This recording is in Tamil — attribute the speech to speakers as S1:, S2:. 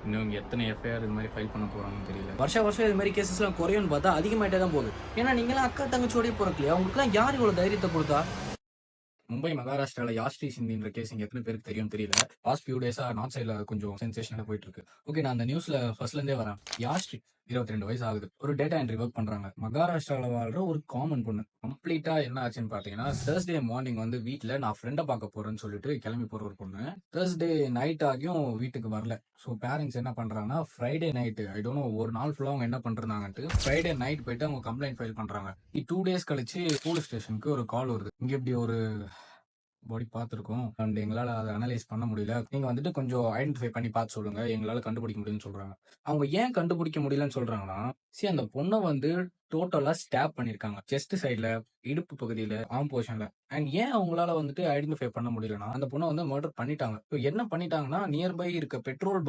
S1: இன்னும் இங்க எத்தனை எஃப்ஐஆர் இது மாரி ஃபைல் பண்ண போறாங்கன்னு தெரியல.
S2: வருஷம் வருஷம் இது மாரி கேஸஸ்லாம் குறையும்னு பார்த்தா அதிகமாயிட்டே தான் போகுது. ஏன்னா நீங்கலாம் அக்கா தங்கச்சியோடயே பொறக்கலையா? உங்களுக்குலாம் யார் இவ்வளோ தைரியத்த குடுத்தா?
S1: மும்பை, மகாராஷ்டிரால யாஸ்ட்ரி சிந்தின்ற கேஸ் இங்க எத்தன பேருக்கு தெரியும்னு தெரியல. பாஸ்ட் ஃபியூ டேஸா நார்த் சைட்ல கொஞ்சம் சென்சேஷனலா போயிட்டு இருக்கு. ஓகே, நான் அந்த நியூஸ்ல ஃபர்ஸ்ட்ல இருந்தே வரேன். யாஸ்ட்ரி 22 வயசு ஆகுது. ஒரு டேட்டா என்ட்ரி ஒர்க் பண்றாங்க. மகாராஷ்டிரால வாழ்ற ஒரு காமன் பொண்ணு. கம்ப்ளீட்டா என்ன ஆச்சுன்னு பார்த்தீங்கன்னா, Thursday மார்னிங் வந்து வீட்ல நான் ஃப்ரெண்ட பார்க்க போறேன்னு சொல்லிட்டு கிளம்பி போற ஒரு பொண்ணு. Thursday நைட் ஆகியும் வீட்டுக்கு வரல. ஸோ பேரண்ட்ஸ் என்ன பண்றாங்கன்னா, Friday night I don't know ஒரு நாள் ஃபுல்லா அவங்க என்ன பண்றாங்கன்ட்டு ஃப்ரைடே நைட் போயிட்டு அவங்க கம்ப்ளைண்ட் ஃபைல் பண்றாங்க. 2 டேஸ் கழிச்சு போலீஸ் ஸ்டேஷனுக்கு ஒரு கால் வருது. இங்க இப்படி ஒரு பாடி பார்த்துருக்கோம். அண்ட் எங்களால அத அனலைஸ் பண்ண முடியல. நீங்க வந்துட்டு கொஞ்சம் ஐடென்டிஃபை பண்ணி பார்த்து சொல்லுங்க. எங்களால கண்டுபிடிக்க முடியும்னு சொல்றாங்க. அவங்க ஏன் கண்டுபிடிக்க முடியலன்னு சொல்றாங்கன்னா, அந்த பொண்ண வந்து டோட்டலா ஸ்டாப் பண்ணியிருக்காங்க. செஸ்ட் சைடுல, இடுப்பு பகுதியில, ஆர்ம் போர்ஷன்ல. அண்ட் ஏன் அவங்களால வந்துட்டு ஐடென்டிஃபை பண்ண முடியலன்னா, அந்த பொண்ண வந்து மர்டர் பண்ணிட்டாங்க. இப்ப என்ன பண்ணிட்டாங்கன்னா, நியர்பை இருக்க பெட்ரோல்